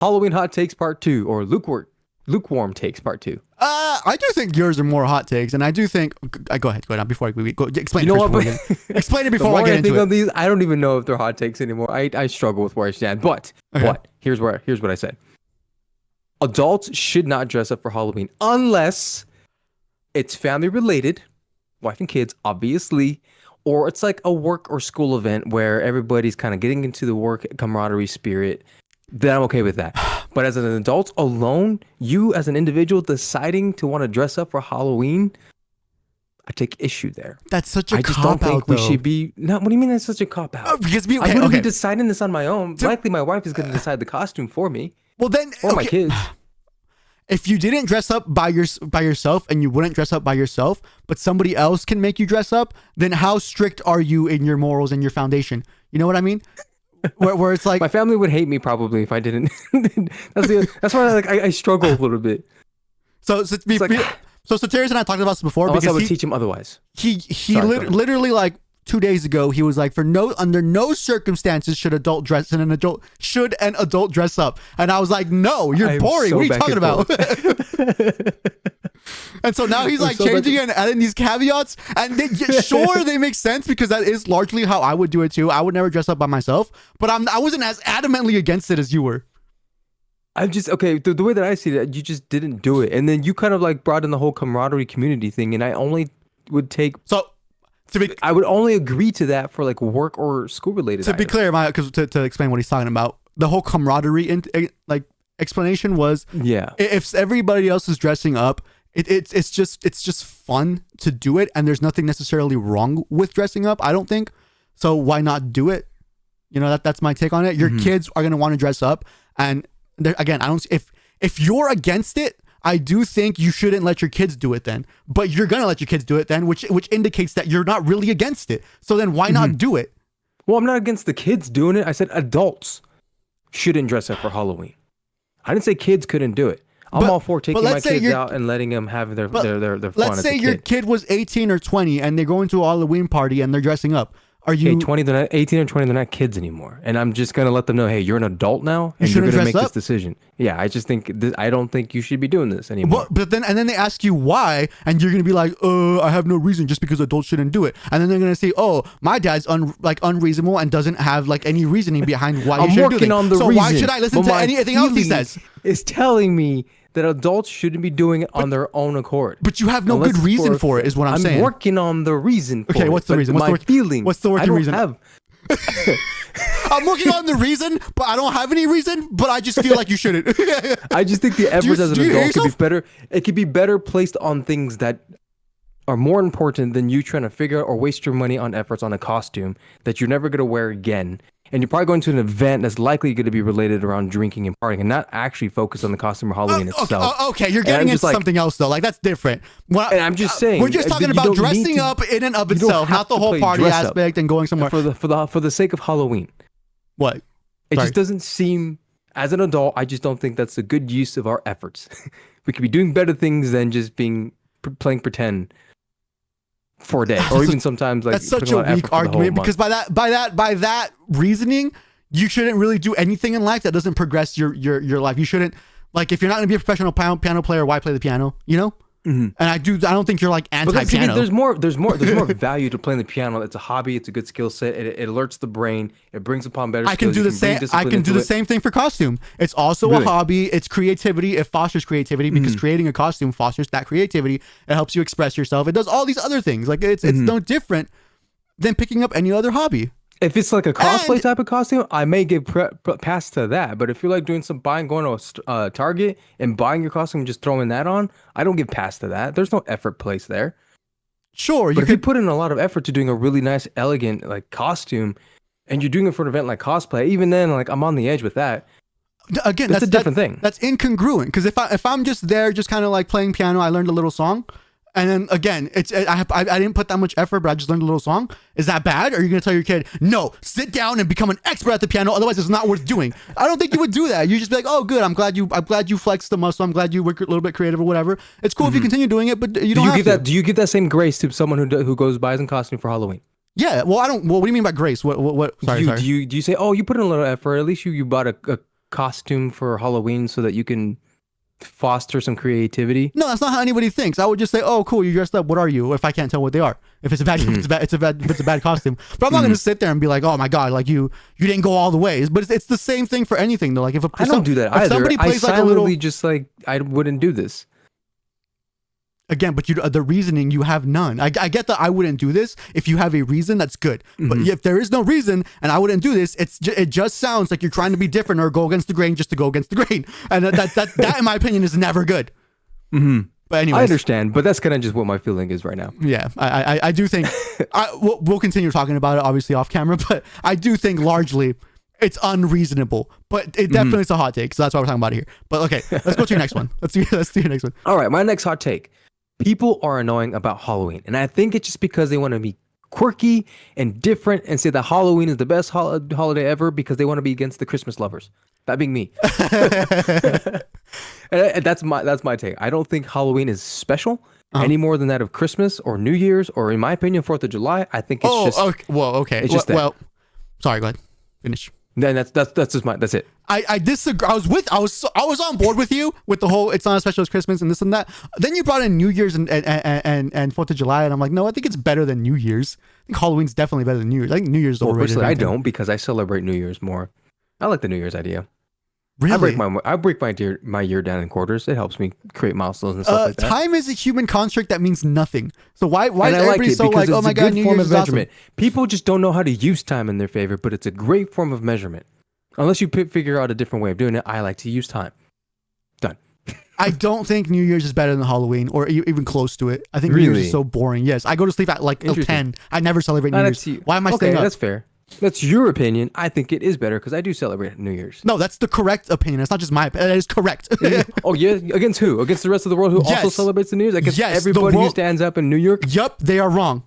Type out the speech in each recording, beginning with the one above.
Halloween hot takes part 2 or lukewarm takes part 2. I do think yours are more hot takes, and I do think. Go ahead. Before I go, explain. You know it what? Explain it The before more I get I into think it. of these, I don't even know if they're hot takes anymore. I struggle with where I stand. But here's what I said. Adults should not dress up for Halloween unless it's family related, wife and kids, obviously, or it's like a work or school event where everybody's kind of getting into the work camaraderie spirit. Then I'm okay with that. But as an adult alone, you as an individual deciding to want to dress up for Halloween, I take issue there. That's such a I just cop don't think out, we though. should be. No, what do you mean that's such a cop out? Because I wouldn't be deciding this on my own. Likely, my wife is going to decide the costume for me. Well, then, or my kids. If you didn't dress up by yourself and you wouldn't dress up by yourself, but somebody else can make you dress up, then how strict are you in your morals and your foundation? You know what I mean? Where it's like my family would hate me probably if I didn't. That's why I struggle a little bit. So Terrence and I talked about this before Unless because I would teach him otherwise. Literally like 2 days ago he was like, under no circumstances should an adult dress up, and I was like, no, you're boring. What are you talking about? And so now he's like changing and adding these caveats, and they make sense because that is largely how I would do it too. I would never dress up by myself, but I wasn't as adamantly against it as you were. I'm just the way that I see it, you just didn't do it, and then you kind of like brought in the whole camaraderie community thing, and I only would take I would only agree to that for like work or school related. To be clear, because to explain what he's talking about, the whole camaraderie explanation was if everybody else is dressing up. It's just fun to do it, and there's nothing necessarily wrong with dressing up, I don't think. So why not do it? You know, that's my take on it. Your kids are gonna want to dress up, and again, I don't. If you're against it, I do think you shouldn't let your kids do it then. But you're gonna let your kids do it then, which indicates that you're not really against it. So then why not do it? Well, I'm not against the kids doing it. I said adults shouldn't dress up for Halloween. I didn't say kids couldn't do it. I'm all for taking my kids out and letting them have their fun. Let's say your kid was 18 or 20 and they're going to a Halloween party and they're dressing up. Are you 20? They're not 18 or 20. They're not kids anymore. And I'm just gonna let them know, hey, you're an adult now, and you're gonna make this decision. Yeah, I just think I don't think you should be doing this anymore. But then they ask you why, and you're gonna be like, I have no reason, just because adults shouldn't do it. And then they're gonna say, oh, my dad's unreasonable and doesn't have like any reasoning behind why he shouldn't do it. So why should I listen to anything else he says? Is telling me that adults shouldn't be doing it on their own accord. But you have no good reason for it, is what I'm saying. I'm working on the reason for it. Okay, what's the reason? My feeling. What's the working reason? I'm working on the reason, but I don't have any reason, but I just feel like you shouldn't. I just think the efforts as an adult could be better. It could be better placed on things that are more important than you trying to figure out or waste your money on efforts on a costume that you're never going to wear again. And you're probably going to an event that's likely going to be related around drinking and partying and not actually focus on the costume or Halloween itself. Okay, you're getting into something else though. Like that's different. And I'm just saying. We're just talking about dressing up in and of itself, not the whole party aspect and going somewhere. For the sake of Halloween. What? It just doesn't seem, as an adult, I just don't think that's a good use of our efforts. We could be doing better things than just playing pretend for a day, or even sometimes like that's such a weak argument because by that reasoning, you shouldn't really do anything in life that doesn't progress your life. You shouldn't, like, if you're not gonna be a professional piano player, why play the piano? You know. And I don't think you're like anti-piano. There's more value to playing the piano. It's a hobby. It's a good skill set. It alerts the brain. It brings upon better. I can do the same thing for costume. It's also a hobby. It's creativity. It fosters creativity because creating a costume fosters that creativity. It helps you express yourself. It does all these other things. Like it's no different than picking up any other hobby. If it's like a cosplay type of costume, I may give pass to that. But if you're like doing going to Target and buying your costume and just throwing that on, I don't give pass to that. There's no effort placed there. Sure, but if you put in a lot of effort to doing a really nice, elegant like costume, and you're doing it for an event like cosplay, even then, like I'm on the edge with that. Again, that's a different thing. That's incongruent because if I'm just there, just kind of like playing piano, I learned a little song. And then again, I didn't put that much effort, but I just learned a little song. Is that bad? Or are you going to tell your kid, no, sit down and become an expert at the piano, otherwise it's not worth doing? I don't think you would do that. You just be like, oh, good, I'm glad you flexed the muscle. I'm glad you were a little bit creative or whatever. It's cool if you continue doing it, but you don't have to. Do you give that same grace to someone who goes buys in costume for Halloween? Yeah. Well, I don't. Well, what do you mean by grace? What? Sorry. Do you say, oh, you put in a little effort? At least you bought costume for Halloween so that you can foster some creativity? No, that's not how anybody thinks. I would just say, "Oh, cool, you dressed up. What are you?" If I can't tell what they are, if it's a bad, if it's a bad costume. But I'm not gonna sit there and be like, "Oh my god, like you didn't go all the ways." But it's the same thing for anything though. Like if I don't do that either. Somebody plays I like a little, just like I wouldn't do this. again, but the reasoning, you have none. I get that I wouldn't do this. If you have a reason, that's good. But if there is no reason and I wouldn't do this, it just sounds like you're trying to be different or go against the grain just to go against the grain. And that in my opinion is never good. But anyways, I understand, but that's kind of just what my feeling is right now. Yeah, I do think we'll continue talking about it obviously off camera, but I do think largely it's unreasonable, but it definitely is a hot take. So that's why we're talking about it here. But okay, let's go to your next one. Let's do your next one. All right, my next hot take. People are annoying about Halloween, and I think it's just because they want to be quirky and different and say that Halloween is the best holiday ever because they want to be against the Christmas lovers. That being me. And that's my take. I don't think Halloween is special any more than that of Christmas or New Year's or, in my opinion, 4th of July. I think it's just... Okay. Well, okay. It's just well, sorry, go ahead. Finish. Then that's just it. I disagree. I was on board with you with the whole it's not as special as Christmas and this and that. Then you brought in New Year's and 4th of July, and I'm like, no, I think it's better than New Year's. I think Halloween's definitely better than New Year's. I think New Year's is overrated. Personally, I don't, because I celebrate New Year's more. I like the New Year's idea. Really? I break my year down in quarters. It helps me create milestones and stuff like that. Time is a human construct that means nothing. So why is everybody so like, oh my god, New Year's is awesome? People just don't know how to use time in their favor, but it's a great form of measurement. Unless you figure out a different way of doing it, I like to use time. Done. I don't think New Year's is better than Halloween or even close to it. I think New Year's is so boring. Yes, I go to sleep at like 10. I never celebrate New Year's. Why am I staying up? That's fair. That's your opinion. I think it is better because I do celebrate New Year's. No, that's the correct opinion. It's not just my opinion. That is correct. Oh, yeah? Against who? Against the rest of the world who also celebrates the New Year's? Against everybody who stands up in New York? Yup, they are wrong.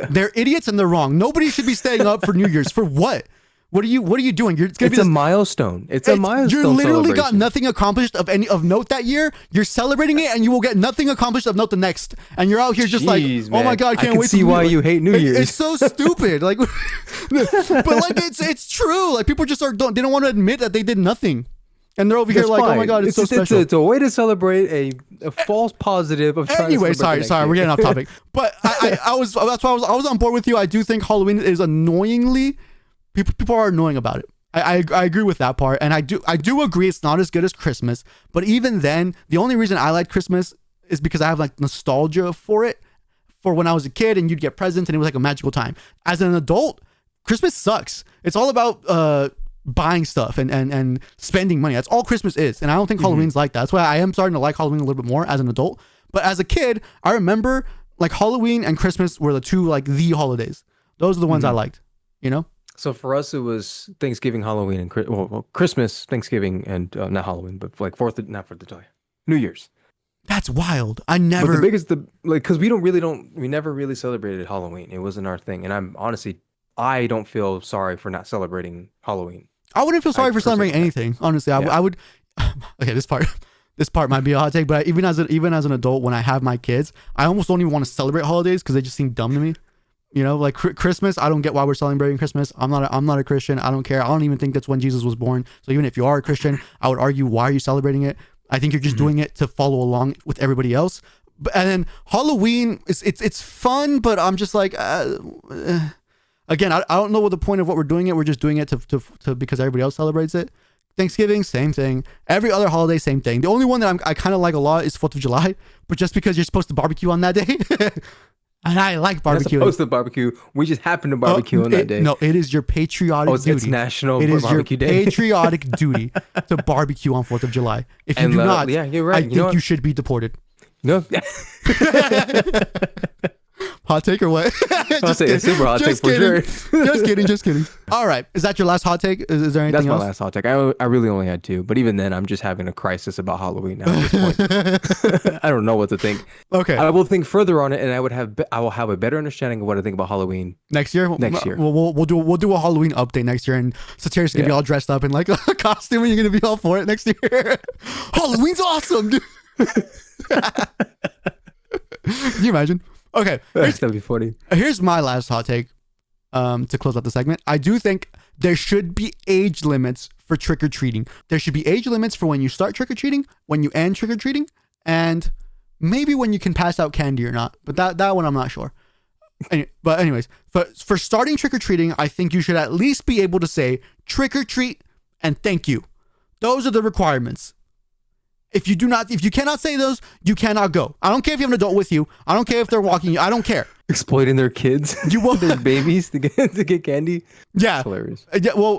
They're idiots and they're wrong. Nobody should be staying up for New Year's. For what? What are you doing? It's a milestone. It's a milestone. You literally got nothing accomplished of note that year. You're celebrating it, and you will get nothing accomplished of note the next. And you're out here just like, oh my god, I can't wait. I can see why you hate New Year's. It's so stupid. Like, but like it's true. Like people just they don't want to admit that they did nothing, and they're over here like, oh my god, it's so special. It's a way to celebrate a false positive of trying anyway. To sorry, we're getting off topic. But I was on board with you. I do think Halloween is annoyingly. People are annoying about it. I agree with that part, and I do agree it's not as good as Christmas. But even then, the only reason I like Christmas is because I have like nostalgia for it, for when I was a kid and you'd get presents and it was like a magical time. As an adult, Christmas sucks. It's all about buying stuff and spending money. That's all Christmas is, and I don't think Halloween's like that. That's why I am starting to like Halloween a little bit more as an adult. But as a kid, I remember like Halloween and Christmas were the two like the holidays. Those are the ones I liked. You know. So for us, it was Thanksgiving, Halloween, and Christmas, Thanksgiving, and not Halloween, but like not 4th of July, New Year's. That's wild. I never. But the biggest, because we never really celebrated Halloween. It wasn't our thing, and I don't feel sorry for not celebrating Halloween. I wouldn't feel sorry for celebrating anything. Honestly, I would. Okay, this part might be a hot take, but even as an adult, when I have my kids, I almost don't even want to celebrate holidays because they just seem dumb to me. You know, like Christmas, I don't get why we're celebrating Christmas. I'm not a Christian. I don't care. I don't even think that's when Jesus was born. So even if you are a Christian, I would argue, why are you celebrating it? I think you're just doing it to follow along with everybody else. And then Halloween, it's fun, but I'm just like, again, I don't know what the point of what we're doing it. We're just doing it to because everybody else celebrates it. Thanksgiving, same thing. Every other holiday, same thing. The only one that I kind of like a lot is 4th of July, but just because you're supposed to barbecue on that day. And I like barbecue. We're supposed to barbecue. We just happen to barbecue on that day. No, it is your patriotic duty. It's National Barbecue Day. It is your patriotic duty to barbecue on 4th of July. If you do not, you're right. I think you should be deported. No. Hot take or what? I'll say a super hot take for sure. Just kidding. All right. Is that your last hot take? Is there anything else? That's my last hot take. I really only had two, but even then, I'm just having a crisis about Halloween now at this point. I don't know what to think. Okay. I will think further on it, and I will have a better understanding of what I think about Halloween next year. We'll do a Halloween update next year, and Satiri's gonna be all dressed up in like a costume, and you're gonna be all for it next year. Halloween's awesome, dude. Can you imagine? Okay, that'd be funny. Here's my last hot take. To close out the segment, I do think there should be age limits for trick-or-treating. There should be age limits for when you start trick-or-treating, when you end trick-or-treating, and maybe when you can pass out candy or not. But that one I'm not sure. But anyways, for starting trick-or-treating, I think you should at least be able to say trick-or-treat and thank you. Those are the requirements. If you cannot say those, you cannot go. I don't care if you have an adult with you. I don't care if they're walking you. I don't care. Exploiting their kids, their babies to get candy. Yeah, that's hilarious. Yeah, well,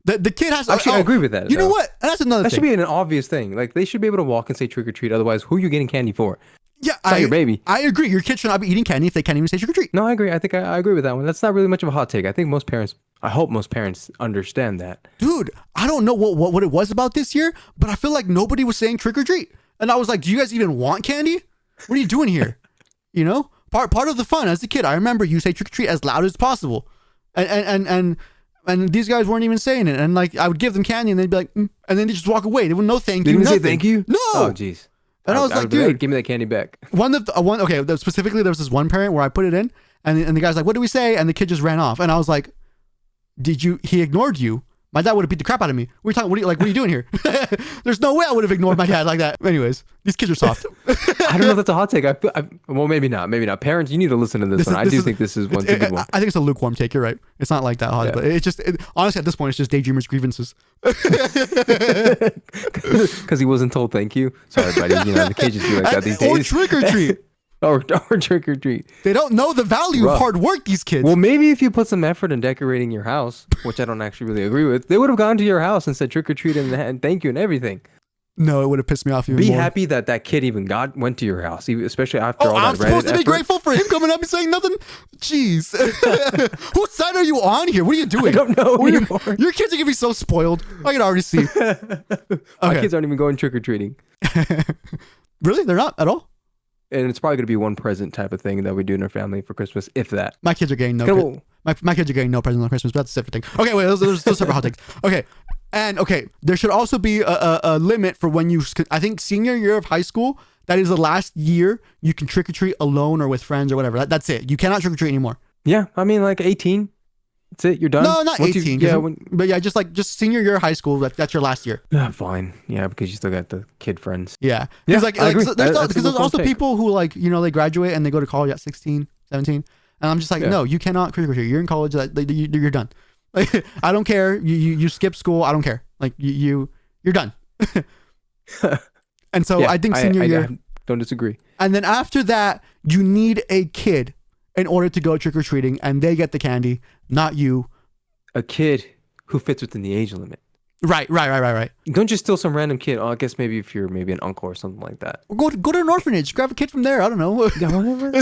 the kid has. Actually, I agree with that. You know what? That's another thing. That should be an obvious thing. Like they should be able to walk and say trick or treat. Otherwise, who are you getting candy for? Yeah, it's not your baby. I agree. Your kid should not be eating candy if they can't even say trick or treat. No, I agree. I think I agree with that one. That's not really much of a hot take. I think I hope most parents understand that. Dude, I don't know what it was about this year, but I feel like nobody was saying trick or treat. And I was like, do you guys even want candy? What are you doing here? You know, part of the fun as a kid, I remember you say trick or treat as loud as possible. And these guys weren't even saying it. And like, I would give them candy and they'd be like, and then they just walk away. They wouldn't know thank you. They didn't say thank you? No. Oh, jeez. And I was like, dude, give me that candy back. Specifically, there was this one parent where I put it in and the guy's like, what do we say? And the kid just ran off. And I was like, he ignored you? My dad would have beat the crap out of me. What are you doing here? There's no way I would have ignored my dad like that. Anyways, these kids are soft. I don't know if that's a hot take. Well, maybe not. Parents, you need to listen to this one. I do think this is one good one. I think it's a lukewarm take. You're right. It's not like that hot, but honestly, at this point, it's just daydreamers' grievances. Because he wasn't told thank you. Sorry, buddy. The kids just be like that these days. Or trick or treat. Or trick or treat. They don't know the value of hard work, these kids. Well, maybe if you put some effort in decorating your house, which I don't actually really agree with, they would have gone to your house and said trick or treat and thank you and everything. No, it would have pissed me off even more. Be happy that kid even went to your house, especially after all that. I'm supposed to be grateful for him coming up and saying nothing? Jeez. Whose side are you on here? What are you doing? I don't know anymore. Your kids are going to be so spoiled. I can already see. My kids aren't even going trick or treating. Really? They're not at all? And it's probably going to be one present type of thing that we do in our family for Christmas, if that. My kids are getting my kids are getting no presents on Christmas, but that's a separate thing. Okay, wait, those separate hot takes. Okay, and there should also be a limit for when I think senior year of high school, that is the last year you can trick or treat alone or with friends or whatever. That's it. You cannot trick or treat anymore. Yeah, I mean like 18. That's it. You're done. No, not 18. But yeah, just senior year of high school. That's your last year. Yeah, fine. Yeah, because you still got the kid friends. Yeah. Yeah, because there's also people who they graduate and they go to college at 16, 17. And I'm just like, no, you cannot trick or treat. You're in college. You're done. Like, I don't care. You skip school. I don't care. Like you're done. And so I think senior year. I don't disagree. And then after that, you need a kid in order to go trick or treating, and they get the candy, not you. A kid who fits within the age limit. Right. Don't just steal some random kid. Oh, I guess maybe if you're an uncle or something like that. Or go to an orphanage. Grab a kid from there. I don't know. Yeah, whatever.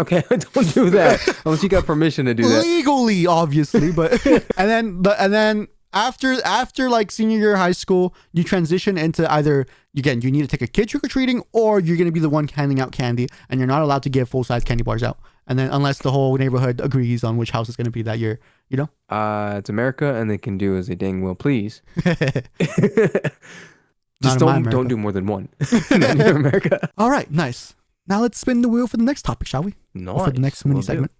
Okay, don't do that unless you got permission to do that. Legally, obviously, but and then after like senior year of high school, you transition into either you need to take a kid trick or treating, or you're gonna be the one handing out candy, and you're not allowed to give full size candy bars out. And then unless the whole neighborhood agrees on which house is gonna be that year, it's America, and they can do as they dang well please. Just don't do more than one. In America. All right, nice. Now let's spin the wheel for the next topic, shall we? No. For the next mini segment.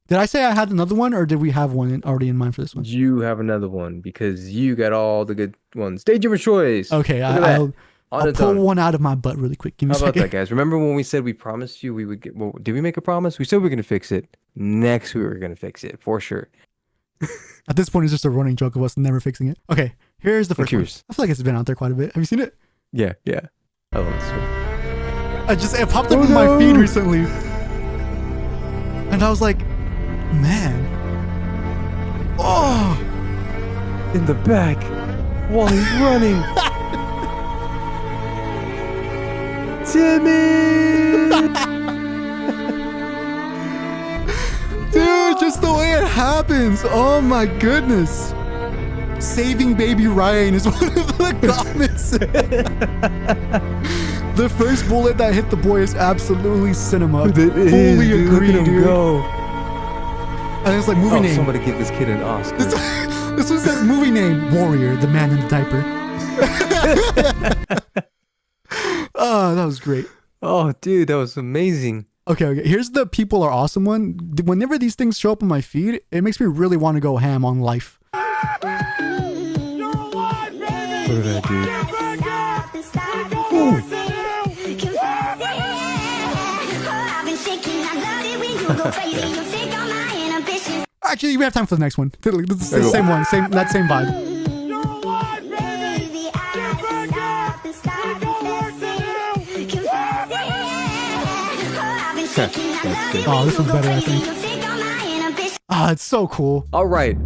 Did I say I had another one, or did we have one already in mind for this one? You have another one because you got all the good ones. Stage of your choice. Okay, I'll pull one out of my butt really quick. Give me a second. How about that, guys? Remember when we said we promised you we would get... Well, did we make a promise? We said we were going to fix it. Next week we were going to fix it, for sure. At this point, it's just a running joke of us never fixing it. Okay, here's the first one. I feel like it's been out there quite a bit. Have you seen it? Yeah. I love this one. It popped up in my feed recently. And I was like, man. Oh! In the back, while he's running. Timmy! Dude, just the way it happens. Oh my goodness. Saving baby Ryan is one of the comments. The first bullet that hit the boy is absolutely cinema. Fully agree, dude. Go. And it's like movie name. Somebody give this kid an Oscar. This one says movie name, Warrior, the man in the diaper. Oh, that was great. Oh, dude, that was amazing. Okay. Here's the people are awesome one. Whenever these things show up on my feed, it makes me really want to go ham on life. Look at that, Actually, we have time for the next one. It's the same one, that same vibe. dude. Oh, this one's better, I think. Ah, it's so cool. All right.